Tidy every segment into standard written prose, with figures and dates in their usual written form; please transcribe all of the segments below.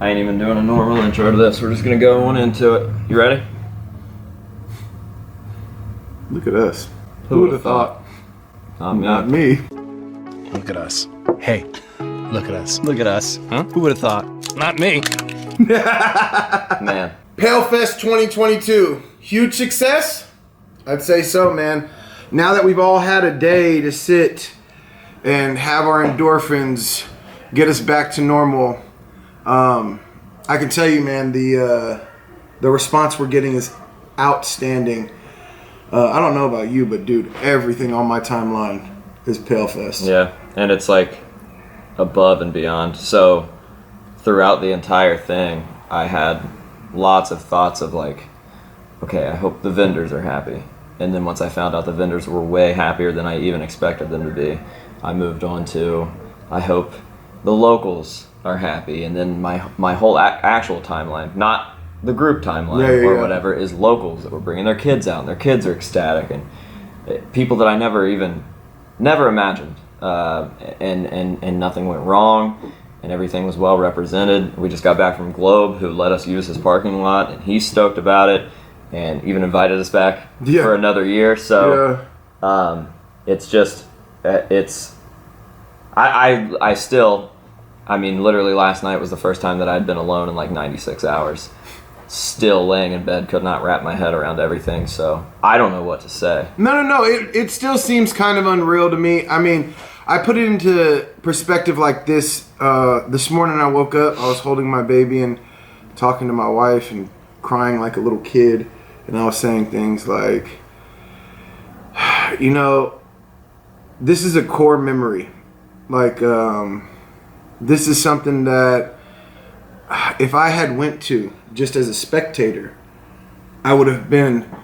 I ain't even doing a normal intro to this. We're just gonna go on into it. You ready? Look at us. Who would have thought? Not me. Look at us. Hey, look at us. Look at us. Huh? Who would have thought? Not me. Man. Palefest 2022. Huge success? I'd say so, man. Now that we've all had a day to sit and have our endorphins get us back to normal, I can tell you, man, the response we're getting is outstanding. I don't know about you, but dude, everything on my timeline is Palefest. Yeah, and it's like above and beyond. So throughout the entire thing, I had lots of thoughts of like, okay, I hope the vendors are happy. And then once I found out the vendors were way happier than I even expected them to be, I moved on to, I hope the locals are happy. And then my whole actual timeline, not the group timeline or whatever, is locals that were bringing their kids out, and their kids are ecstatic, and people that I never imagined, and nothing went wrong, and everything was well represented. We just got back from Globe, who let us use his parking lot, and he's stoked about it, and even invited us back for another year. So it's just I still, I mean, literally last night was the first time that I'd been alone in like 96 hours. Still laying in bed, could not wrap my head around everything, so I don't know what to say. No. It still seems kind of unreal to me. I mean, I put it into perspective like this. This morning I woke up, I was holding my baby and talking to my wife and crying like a little kid, and I was saying things like, you know, this is a core memory. Like, this is something that if I had went to just as a spectator, I would have been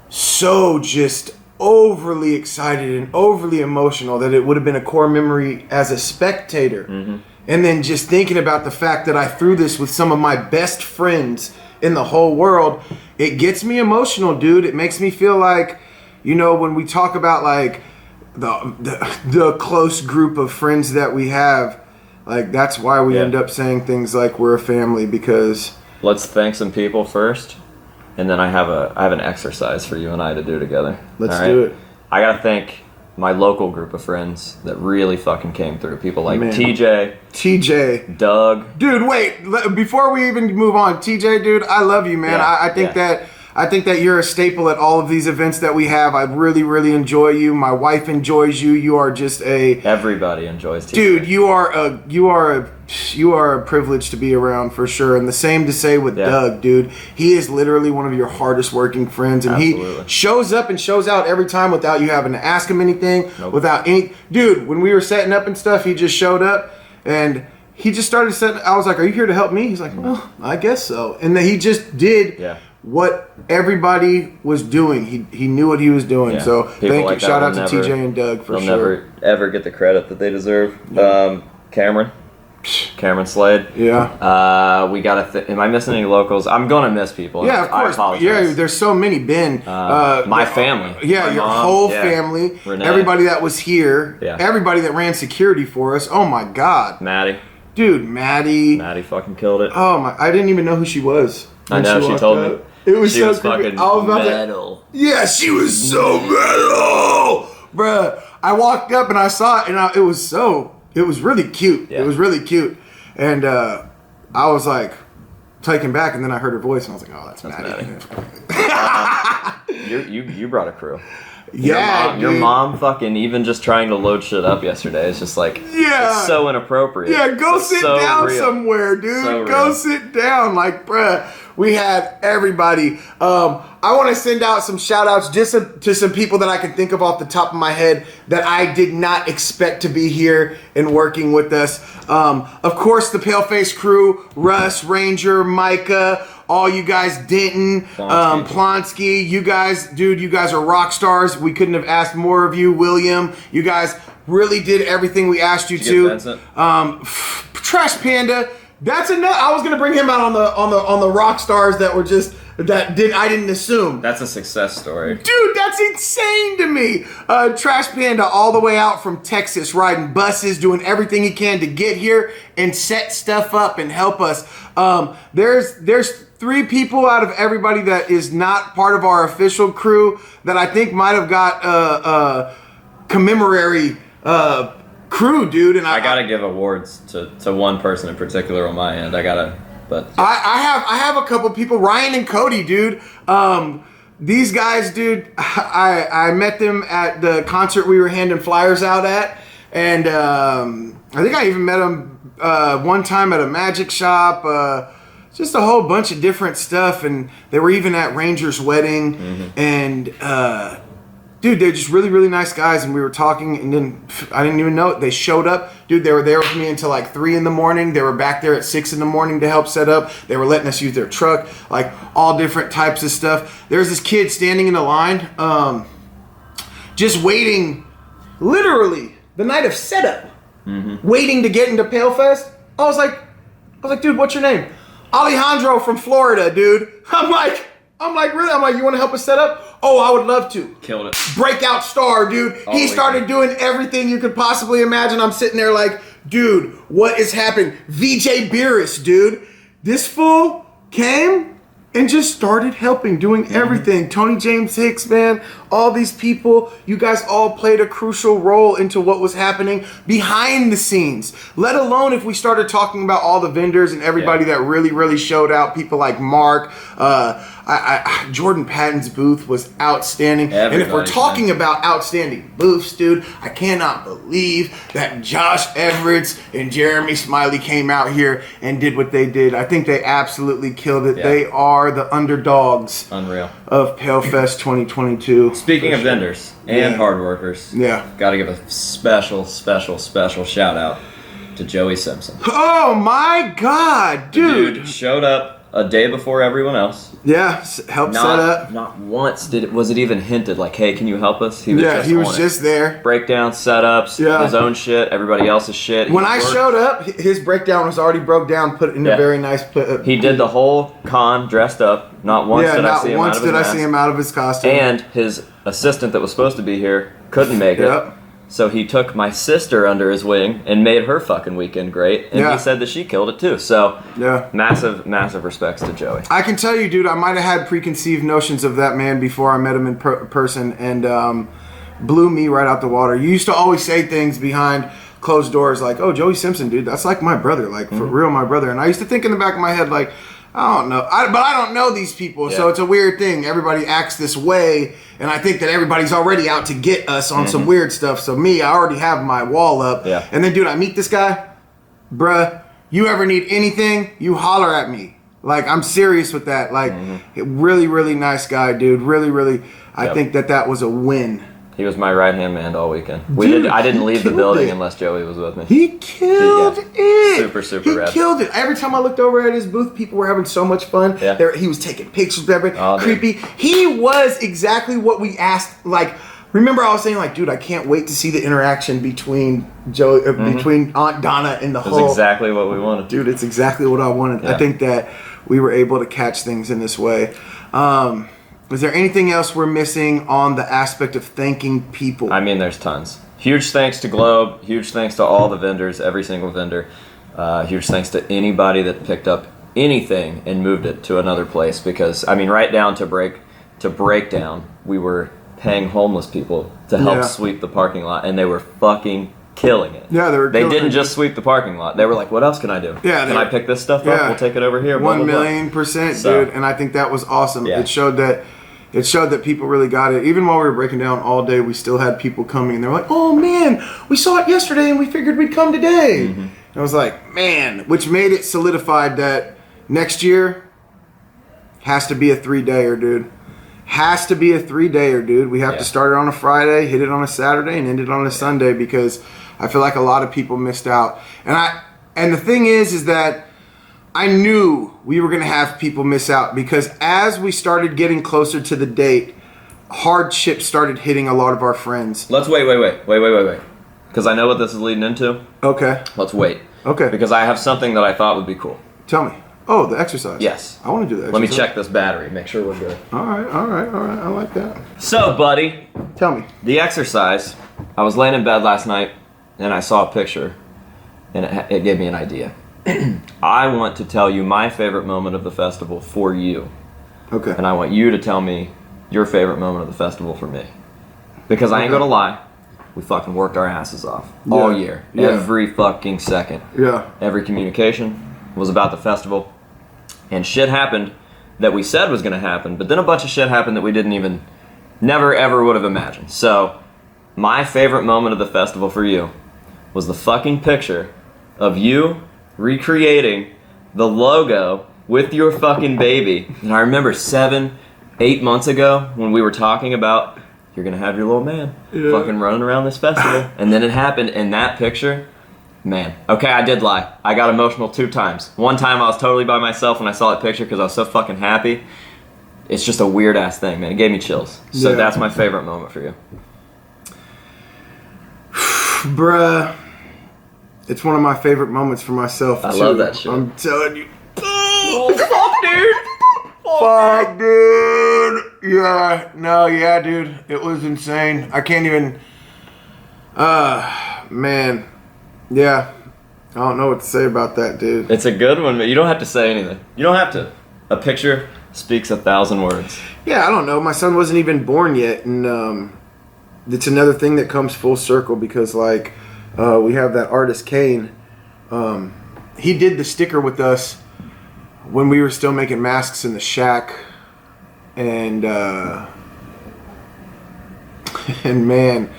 so just overly excited and overly emotional that it would have been a core memory as a spectator. Mm-hmm. And then just thinking about the fact that I threw this with some of my best friends in the whole world, it gets me emotional, dude. It makes me feel like, you know, when we talk about like the close group of friends that we have, like that's why we end up saying things like we're a family, because let's thank some people first, and then I have an exercise for you and I to do together. Let's do it. I gotta thank my local group of friends that really fucking came through. People like TJ, Doug. Dude, wait, before we even move on, TJ, dude, I love you, man. Yeah, I think that you're a staple at all of these events that we have. I really, really enjoy you. My wife enjoys you. You are just everybody enjoys TJ. Dude, you are a privilege to be around for sure. And the same to say with Doug, dude. He is literally one of your hardest working friends, and he shows up and shows out every time without you having to ask him anything. Without any dude, when we were setting up and stuff, he just showed up and he just started setting. I was like, "Are you here to help me?" He's like, "Well, I guess so." And then he just did what everybody was doing. He knew what he was doing. Yeah. So thank you. Shout out to TJ and Doug for sure. They'll never ever get the credit that they deserve. Yeah. Cameron Slade. Yeah. We gotta. Am I missing any locals? I'm gonna miss people. Yeah, of course. Yeah, there's so many. Ben. My family. Yeah, my your mom, whole family. Renee. Everybody that was here. Yeah. Everybody that ran security for us. Oh my God. Maddie. Dude, Maddie. Maddie fucking killed it. Oh my! I didn't even know who she was. I know. She told me. It was she so was creepy. fucking I was about metal. Yeah, she was so metal, bruh. I walked up and I saw it, and it was really cute. Yeah. It was really cute, and I was like taken back, and then I heard her voice, and I was like, "Oh, that's Maddie." You brought a crew. Yeah, your mom fucking even just trying to load shit up yesterday is just like, it's so inappropriate. Yeah, go sit down somewhere, dude. Go sit down, like, bruh. We had everybody. I want to send out some shout outs just to some people that I can think of off the top of my head that I did not expect to be here and working with us. Of course, the Paleface crew, Russ, Ranger, Micah, all you guys, Denton, Plonsky, you guys, dude, you guys are rock stars. We couldn't have asked more of you. William, you guys really did everything we asked you to. Trash Panda, that's enough. I was gonna bring him out on the rock stars that were just I didn't assume. That's a success story. Dude, that's insane to me. Trash Panda all the way out from Texas, riding buses, doing everything he can to get here and set stuff up and help us. There's 3 people out of everybody that is not part of our official crew that I think might have got a commemorary crew, dude. And I gotta give awards to one person in particular on my end. I have a couple people, Ryan and Cody, dude. These guys, dude, I met them at the concert we were handing flyers out at, and I think I even met them one time at a magic shop. Just a whole bunch of different stuff, and they were even at Ranger's wedding, and dude, they're just really, really nice guys, and we were talking, and then I didn't even know it. They showed up. Dude, they were there with me until like 3 in the morning. They were back there at 6 in the morning to help set up. They were letting us use their truck, like all different types of stuff. There's this kid standing in the line, just waiting, literally, the night of setup, waiting to get into Palefest. I was like, dude, what's your name? Alejandro from Florida, dude. I'm like, really? I'm like, you want to help us set up? Oh, I would love to. Killed it. Breakout star, dude. He started doing everything you could possibly imagine. I'm sitting there like, dude, what is happening? VJ Beerus, dude. This fool came and just started helping, doing everything. Tony James Hicks, man, all these people, you guys all played a crucial role into what was happening behind the scenes. Let alone if we started talking about all the vendors and everybody that really, really showed out. People like Mark, Jordan Patton's booth was outstanding. And if we're talking about outstanding booths, dude, I cannot believe that Josh Everett and Jeremy Smiley came out here and did what they did. I think they absolutely killed it. They are the underdogs Unreal. Of Palefest 2022. Speaking of vendors and hard workers, gotta give a special shout out to Joey Simpson. Oh my God, dude! Showed up a day before everyone else. Yeah, helped set up. Not once was it even hinted like, hey, can you help us? He was just there. Breakdowns, setups, his own shit, everybody else's shit. When I showed up, his breakdown was already broke down, put in a very nice. He did the whole con dressed up. Not once did I see him out of his mask. I see him out of his costume. And his assistant that was supposed to be here couldn't make it. So he took my sister under his wing and made her fucking weekend great. And he said that she killed it too. So massive respects to Joey. I can tell you, dude, I might have had preconceived notions of that man before I met him in person, and blew me right out the water. You used to always say things behind closed doors like, oh, Joey Simpson, dude, that's like my brother, like for real my brother. And I used to think in the back of my head like, I don't know. But I don't know these people, so it's a weird thing. Everybody acts this way, and I think that everybody's already out to get us on some weird stuff. So I already have my wall up. Yeah. And then, dude, I meet this guy. Bruh, you ever need anything, you holler at me. Like, I'm serious with that. Like, really, really nice guy, dude. Really, really, I think that was a win. He was my right-hand man all weekend. I didn't leave the building unless Joey was with me. He killed it. Super rad. He killed it. Every time I looked over at his booth, people were having so much fun. Yeah. He was taking pictures with everybody. Creepy. Dude. He was exactly what we asked. Like, remember I was saying, like, dude, I can't wait to see the interaction between Joey, between Aunt Donna and the whole. That's exactly what we wanted. Dude, it's exactly what I wanted. Yeah. I think that we were able to catch things in this way. Is there anything else we're missing on the aspect of thanking people? I mean, there's tons. Huge thanks to Globe. Huge thanks to all the vendors, every single vendor. Huge thanks to anybody that picked up anything and moved it to another place. Because, I mean, right down to breakdown, we were paying homeless people to help sweep the parking lot, and they were fucking killing it. Yeah, they didn't just sweep the parking lot. They were like, what else can I do? Yeah, can I pick this stuff up? We'll take it over here. 1,000,000%, dude. And I think that was awesome. Yeah. It showed that people really got it. Even while we were breaking down all day, we still had people coming, and they're like, oh man, we saw it yesterday and we figured we'd come today. And I was like, man, which made it solidified that next year has to be a 3-dayer, dude. Has to be a 3-dayer, dude. We have to start it on a Friday, hit it on a Saturday, and end it on a Sunday, because I feel like a lot of people missed out. And the thing is that I knew we were going to have people miss out, because as we started getting closer to the date, hardship started hitting a lot of our friends. Let's wait. Because I know what this is leading into. Okay. Let's wait. Okay. Because I have something that I thought would be cool. Tell me. Oh, the exercise. Yes. I want to do that. Let me check this battery. Make sure we're good. All right. I like that. So, buddy, Tell me. the exercise. I was laying in bed last night, and I saw a picture, and it gave me an idea. I want to tell you my favorite moment of the festival for you, Okay. and I want you to tell me your favorite moment of the festival for me. Because I ain't gonna lie, we fucking worked our asses off all year. Yeah. Every fucking second. Yeah. Every communication was about the festival. And shit happened that we said was gonna happen, but then a bunch of shit happened that we didn't even, never ever would have imagined. So, my favorite moment of the festival for you was the fucking picture of you recreating the logo with your fucking baby. And I remember 7-8 months ago when we were talking about, you're gonna have your little man fucking running around this festival. And then it happened in that picture. Man, okay, I did lie. I got emotional 2 times. One time I was totally by myself when I saw that picture because I was so fucking happy. It's just a weird ass thing, man. It gave me chills. So that's my favorite moment for you. Bruh. It's one of my favorite moments for myself. I love that shit. I'm telling you. Oh, Fuck, dude. Yeah. No, yeah, dude. It was insane. I can't even. Man. Yeah. I don't know what to say about that, dude. it's a good one, but you don't have to say anything. You don't have to. A picture speaks 1,000 words. Yeah, I don't know. My son wasn't even born yet, and it's another thing that comes full circle because, like, we have that artist Kane. He did the sticker with us when we were still making masks in the shack, and and man,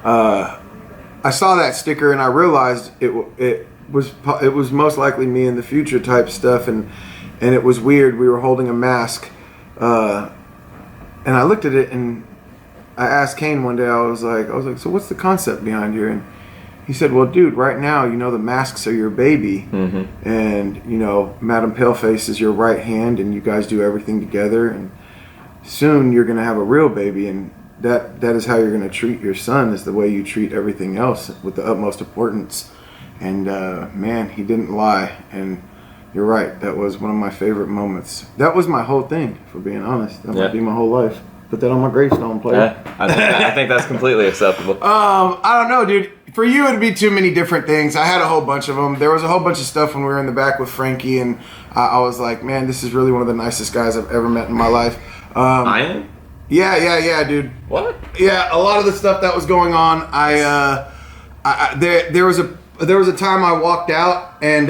I saw that sticker and I realized it was most likely me in the future type stuff, and it was weird. We were holding a mask, and I looked at it and I asked Kane one day. I was like, so what's the concept behind here? And he said, well, dude, right now, the masks are your baby, and Madam Paleface is your right hand, and you guys do everything together, and soon you're gonna have a real baby, and that is how you're going to treat your son, is the way you treat everything else, with the utmost importance. And man, he didn't lie, and you're right, that was one of my favorite moments. That was my whole thing, for being honest. That might be my whole life. Put that on my gravestone, player. I think that's completely acceptable. I don't know, dude. For you, it'd be too many different things. I had a whole bunch of them. There was a whole bunch of stuff when we were in the back with Frankie, and I was like, man, this is really one of the nicest guys I've ever met in my life. I am? Yeah, dude. What? Yeah, a lot of the stuff that was going on, there was a time I walked out and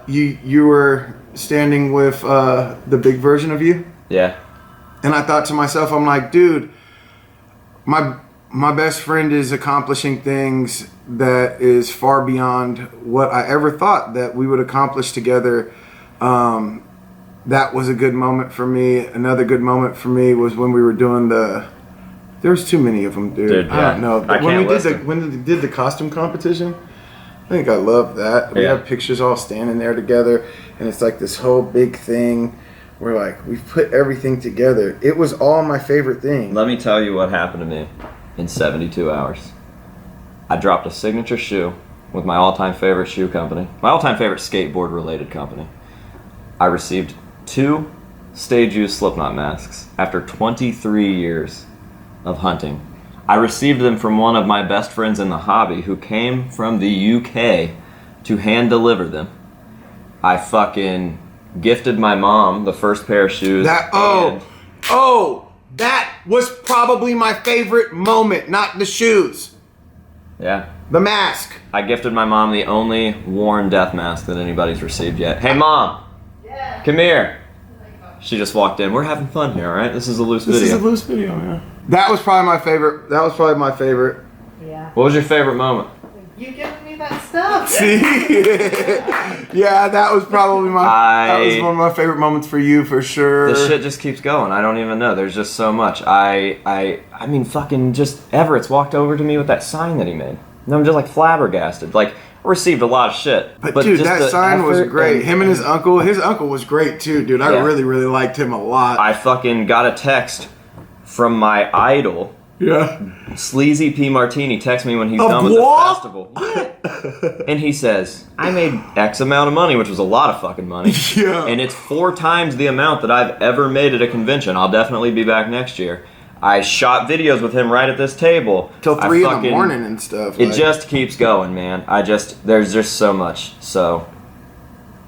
you were standing with the big version of you. Yeah. And I thought to myself, I'm like, dude, my best friend is accomplishing things that is far beyond what I ever thought that we would accomplish together. That was a good moment for me. Another good moment for me was when we were doing there's too many of them, dude. I don't know. When we did the costume competition, I think I love that. We have pictures all standing there together, and it's like this whole big thing. We're like, we've put everything together. It was all my favorite thing. Let me tell you what happened to me in 72 hours. I dropped a signature shoe with my all-time favorite shoe company, my all-time favorite skateboard-related company. I received 2 stage use Slipknot masks after 23 years of hunting. I received them from one of my best friends in the hobby who came from the UK to hand deliver them. I fucking gifted my mom the first pair of shoes. That was probably my favorite moment, not the shoes. Yeah. The mask. I gifted my mom the only worn death mask that anybody's received yet. Hey, Mom. Yeah. Come here. She just walked in. We're having fun here, all right? This is a loose video. This is a loose video, yeah. That was probably my favorite. Yeah. What was your favorite moment? You giving me that stuff. See? Yeah, that was probably that was one of my favorite moments for you, for sure. This shit just keeps going. I don't even know. There's just so much. I mean, fucking just Everett's walked over to me with that sign that he made. And I'm just like flabbergasted. Like, I received a lot of shit. But dude, just that sign was great. and Him and his uncle was great too, dude. I really, really liked him a lot. I fucking got a text from my idol Yeah. Sleazy P Martini texts me when he's Of done with what? the festival. And he says, I made X amount of money, which was a lot of fucking money. Yeah. And it's 4 times the amount that I've ever made at a convention. I'll definitely be back next year. I shot videos with him right at this table. Till 3 in the morning and stuff. It just keeps going, man. There's just so much. So.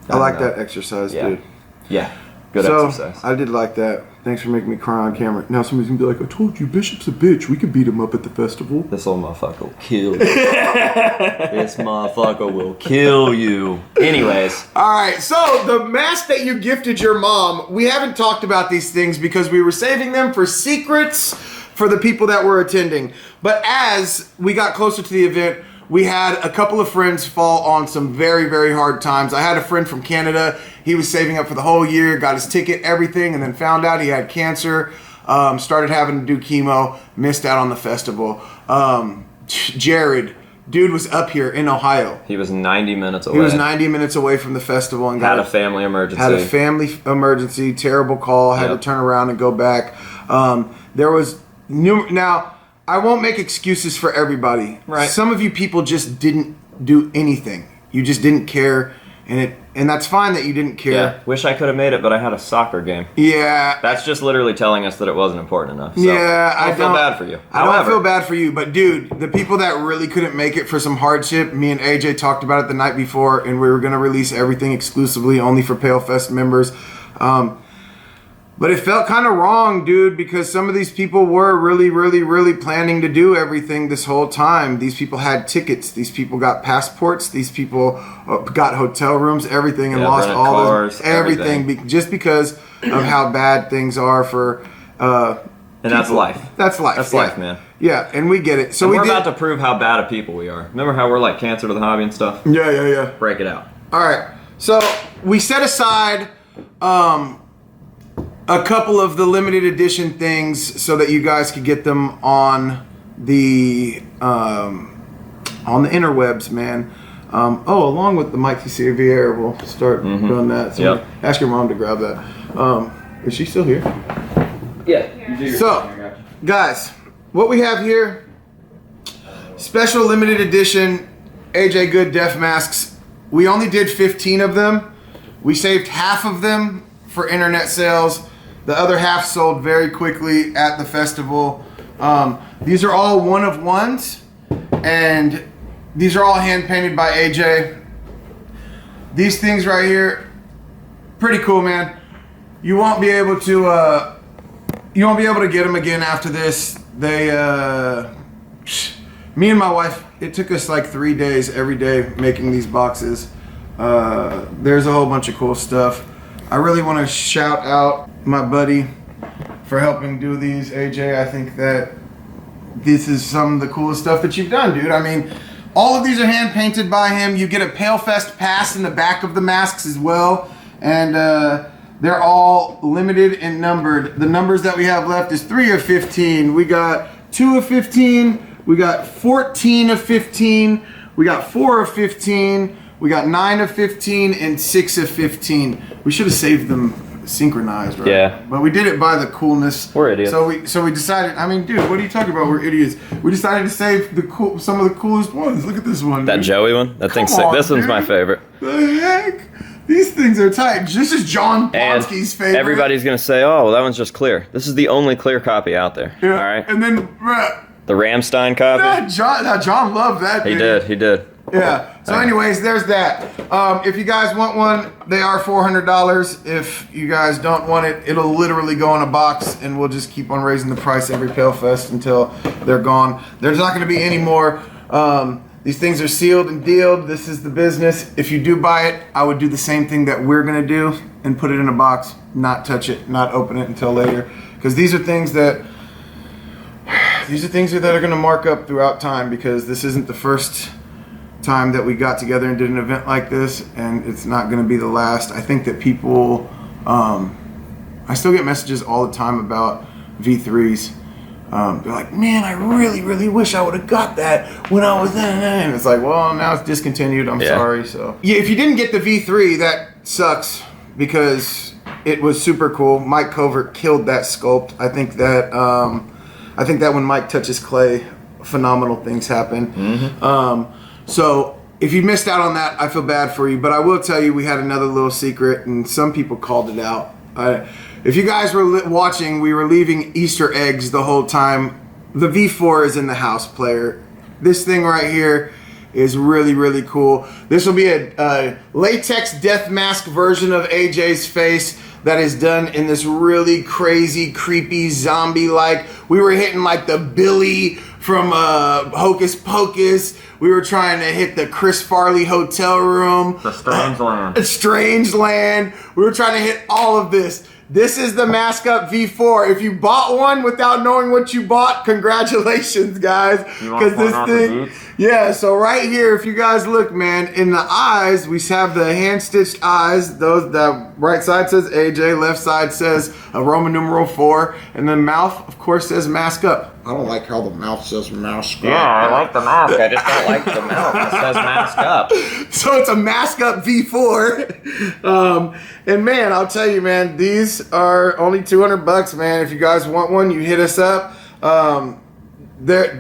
I like that exercise, dude. Yeah. Good so, exercise. I did like that. Thanks for making me cry on camera. Now somebody's gonna be like, I told you, Bishop's a bitch. We could beat him up at the festival. This old motherfucker will kill you. This motherfucker will kill you. Anyways. Alright, so the mask that you gifted your mom, we haven't talked about these things because we were saving them for secrets for the people that were attending. But as we got closer to the event, we had a couple of friends fall on some very, very hard times. I had a friend from Canada. He was saving up for the whole year, got his ticket, everything, and then found out he had cancer, started having to do chemo, missed out on the festival. Jared, dude was up here in Ohio. He was 90 minutes away. He was 90 minutes away from the festival and had a family emergency. Had a family emergency, terrible call, had to turn around and go back. There was now, I won't make excuses for everybody. Right. Some of you people just didn't do anything. You just didn't care, and that's fine that you didn't care. Yeah. Wish I could have made it, but I had a soccer game. Yeah. That's just literally telling us that it wasn't important enough. So Yeah, I don't feel bad for you. I don't feel bad for you, but dude, the people that really couldn't make it for some hardship, me and AJ talked about it the night before, and we were gonna release everything exclusively only for Palefest members. But it felt kind of wrong, dude, because some of these people were really, really, really planning to do everything this whole time. These people had tickets. These people got passports. These people got hotel rooms, everything, and lost all cars, everything just because of how bad things are for. And that's life. That's life. That's life, man. Yeah, and we get it. So we're about to prove how bad of people we are. Remember how we're like cancer to the hobby and stuff? Yeah. Break it out. All right. So we set aside a couple of the limited edition things so that you guys could get them on the interwebs, man. Along with the Mike CCVR, we'll start doing that. So ask your mom to grab that. Is she still here? Yeah. So, guys, what we have here, special limited edition AJ Good Death Masks. We only did 15 of them. We saved half of them for internet sales. The other half sold very quickly at the festival. These are all one-of-ones, and these are all hand-painted by AJ. These things right here, pretty cool, man. You won't be able to get them again after this. They, me and my wife, it took us like 3 days every day making these boxes. There's a whole bunch of cool stuff. I really want to shout out my buddy for helping do these, AJ. I think that this is some of the coolest stuff that you've done, dude. I mean, all of these are hand painted by him. You get a Palefest pass in the back of the masks as well, and they're all limited and numbered. The numbers that we have left is 3 of 15. We got 2 of 15. We got 14 of 15. We got 4 of 15. We got 9 of 15 and 6 of 15. We should have saved them synchronized, right? Yeah. But we did it by the coolness. We're idiots. So we decided. I mean, dude, what are you talking about? We're idiots. We decided to save some of the coolest ones. Look at this one. That dude. Joey one? That thing's sick. on, This one's dude. my favorite. The heck? These things are tight. This is John Blonsky's favorite. Everybody's going to say, oh, well, that one's just clear. This is the only clear copy out there. Yeah. All right? And then, The Ramstein copy? John loved that. He did. Yeah. So anyways, there's that. If you guys want one, they are $400. If you guys don't want it, it'll literally go in a box, and we'll just keep on raising the price every Palefest until they're gone. There's not going to be any more. These things are sealed and dealed. This is the business. If you do buy it, I would do the same thing that we're going to do and put it in a box, not touch it, not open it until later. Because these are things that are going to mark up throughout time, because this isn't the first time that we got together and did an event like this, and it's not going to be the last. I think that people, I still get messages all the time about V3s. They're like, man, I really, really wish I would have got that when I was in. And it's like, well, now it's discontinued. I'm sorry. So yeah, if you didn't get the V3, that sucks, because it was super cool. Mike Covert killed that sculpt. I think that I think that when Mike touches clay, phenomenal things happen. So if you missed out on that, I feel bad for you. But I will tell you, we had another little secret, and some people called it out. If you guys were watching, we were leaving Easter eggs the whole time. The V4 is in the house, player. This thing right here is really, really cool. This will be a latex death mask version of AJ's face that is done in this really crazy, creepy, zombie-like. We were hitting like the Billy from Hocus Pocus. We were trying to hit the Chris Farley hotel room. The Strange Land. Strange Land. We were trying to hit all of this. This is the Mask Up V4. If you bought one without knowing what you bought, congratulations, guys. Because this thing, yeah. So right here, if you guys look, man, in the eyes, we have the hand stitched eyes. Those, that right side says AJ, left side says a Roman numeral 4, and the mouth, of course, says Mask Up. I don't like how the mouth says Mask Up. Yeah, I like the mouth. I just don't like the mouth. It says Mask Up. So it's a Mask Up V4. And man, I'll tell you, man, these are only $200, man. If you guys want one, you hit us up.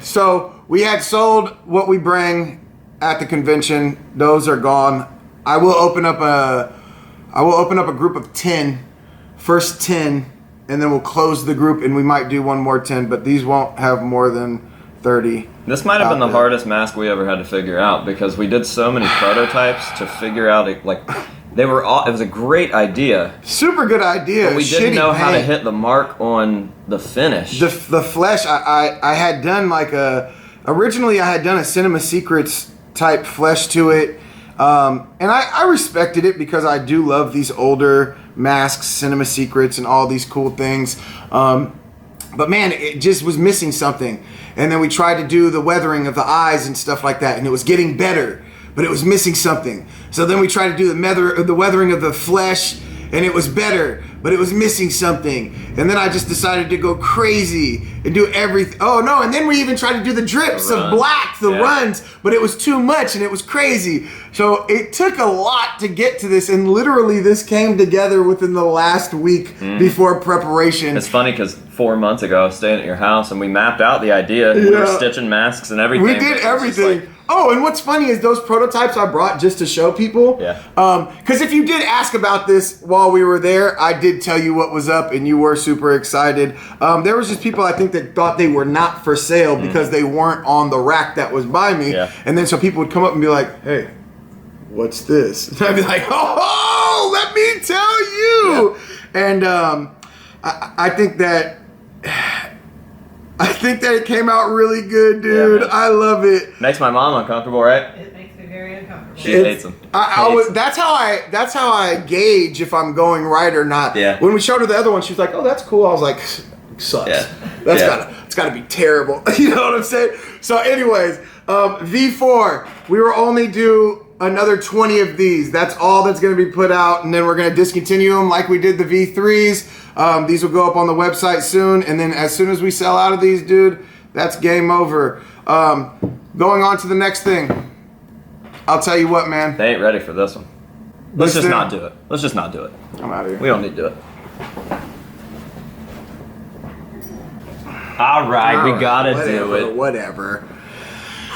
So we had sold what we bring at the convention. Those are gone. I will open up a group of 10, first 10, and then we'll close the group, and we might do one more 10, but these won't have more than 30. This might have been the hardest mask we ever had to figure out, because we did so many prototypes to figure out, like, they were all, it was a great idea. Super good idea. But we didn't know how to hit the mark on the finish. The flesh, I had done like originally I had done a Cinema Secrets type flesh to it. And I respected it because I do love these older masks, Cinema Secrets, and all these cool things. But man, it just was missing something. And then we tried to do the weathering of the eyes and stuff like that, and it was getting better, but it was missing something. So then we tried to do the weathering of the flesh, and it was better, but it was missing something. And then I just decided to go crazy and do everything. Oh no, and then we even tried to do the drips of black, the runs, but it was too much and it was crazy. So it took a lot to get to this, and literally this came together within the last week before preparation. It's funny because 4 months ago I was staying at your house and we mapped out the idea. We were stitching masks and everything. We did everything. Oh, and what's funny is those prototypes I brought just to show people. Yeah. Because if you did ask about this while we were there, I did tell you what was up, and you were super excited. There was just people, I think, that thought they were not for sale because they weren't on the rack that was by me. Yeah. And then so people would come up and be like, "Hey, what's this?" And I'd be like, "Oh, let me tell you." Yeah. And I think that. It came out really good, dude. Yeah, I love it. Makes my mom uncomfortable, right? It makes me very uncomfortable. She hates them. That's how I gauge if I'm going right or not. Yeah. When we showed her the other one, she was like, "Oh, that's cool." I was like, "Sucks. Yeah. It's gotta be terrible." You know what I'm saying? So, anyways, V4. We will only do another 20 of these. That's all that's going to be put out, and then we're going to discontinue them like we did the V3s. These will go up on the website soon, and then as soon as we sell out of these, dude, that's game over. Going on to the next thing. I'll tell you what, man. They ain't ready for this one. Let's just not do it. Let's just not do it. I'm out of here. We don't need to do it. All right, we gotta do it. Whatever.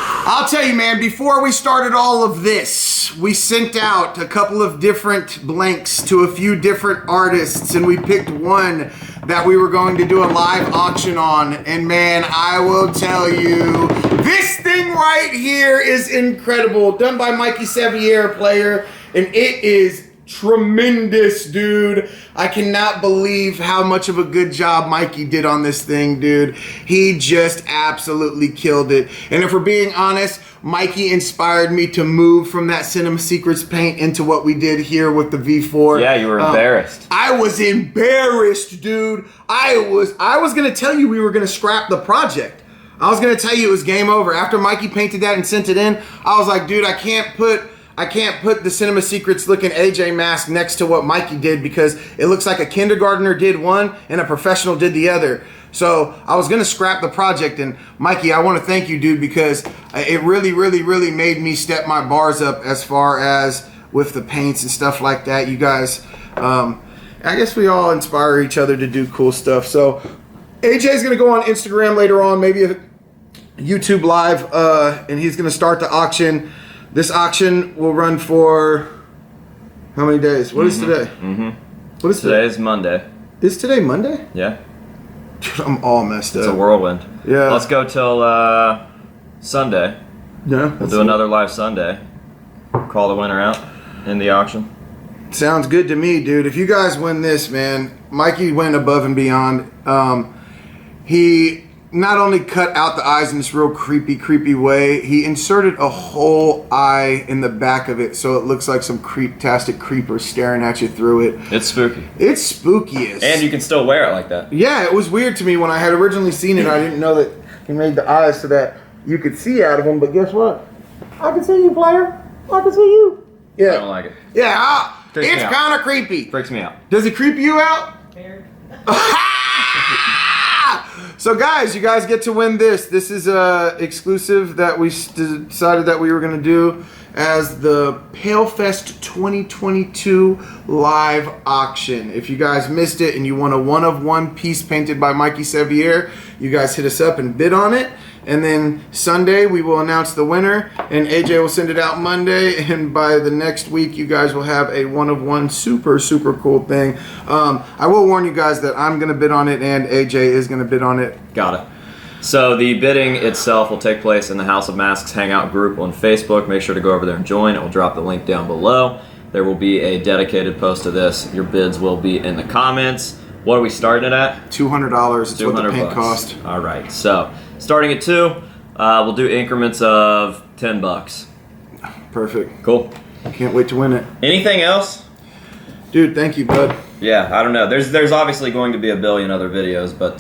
I'll tell you, man, before we started all of this, we sent out a couple of different blanks to a few different artists, and we picked one that we were going to do a live auction on. And man, I will tell you, this thing right here is incredible. Done by Mikey Sevier, player, and it is tremendous, dude. I cannot believe how much of a good job Mikey did on this thing, dude. He just absolutely killed it. And if we're being honest, Mikey inspired me to move from that Cinema Secrets paint into what we did here with the V4. Yeah, you were embarrassed. I was embarrassed, dude. I was gonna tell you we were gonna scrap the project. I was gonna tell you it was game over. After Mikey painted that and sent it in, I was like, dude, I can't put the Cinema Secrets looking AJ mask next to what Mikey did because it looks like a kindergartner did one and a professional did the other. So I was going to scrap the project, and Mikey, I want to thank you, dude, because it really, really, really made me step my bars up as far as with the paints and stuff like that. You guys, I guess we all inspire each other to do cool stuff. So AJ's gonna go on Instagram later on, maybe a YouTube live, and he's gonna start the auction. This auction will run for how many days? What is today? What is Today is Monday. Is today Monday? Yeah. Dude, I'm all messed up. It's a whirlwind. Yeah. Let's go till Sunday. Yeah. We'll do another live Sunday. Call the winner out in the auction. Sounds good to me, dude. If you guys win this, man, Mikey went above and beyond. He not only cut out the eyes in this real creepy way, he inserted a whole eye in the back of it so it looks like some creep-tastic creeper staring at you through it. It's spooky. It's spookiest. And you can still wear it like that. Yeah, it was weird to me when I had originally seen it. I didn't know that he made the eyes so that you could see out of them, but guess what? I can see you, player. I can see you. Yeah. I don't like it. Yeah, Freaks me it's out. kind of creepy. Freaks me out. Does it creep you out? Weird. So guys, you guys get to win this. This is exclusive that we decided that we were going to do as the Palefest 2022 live auction. If you guys missed it and you want a one-of-one piece painted by Mikey Sevier, you guys hit us up and bid on it. And then Sunday we will announce the winner, and AJ will send it out Monday, and by the next week you guys will have a one-of-one super cool thing. I will warn you guys that I'm gonna bid on it and AJ is gonna bid on it. Got it. So the bidding itself will take place in the House of Masks Hangout group on Facebook. Make sure to go over there and join. It will drop the link down below. There will be a dedicated post to this. Your bids will be in the comments. What are we starting it at? $200 is what the paint $200. cost. All right. So starting at 2, we'll do increments of $10. Perfect. Cool. Can't wait to win it. Anything else? Dude, thank you, bud. Yeah, I don't know. There's obviously going to be a billion other videos, but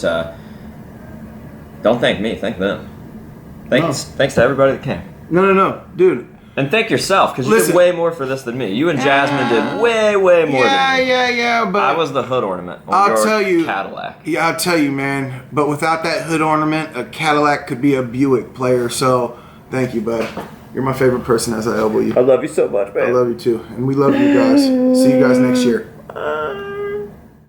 don't thank me. Thank them. Thanks to everybody that came. No. Dude. And thank yourself, because you Listen. did way more for this than me. You and Jasmine did way more than me. Yeah, but I was the hood ornament on I'll your tell you, Cadillac. Yeah, I'll tell you, man. But without that hood ornament, a Cadillac could be a Buick player. So, thank you, bud. You're my favorite person as I elbow you. I love you so much, man. I love you too. And we love you guys. See you guys next year.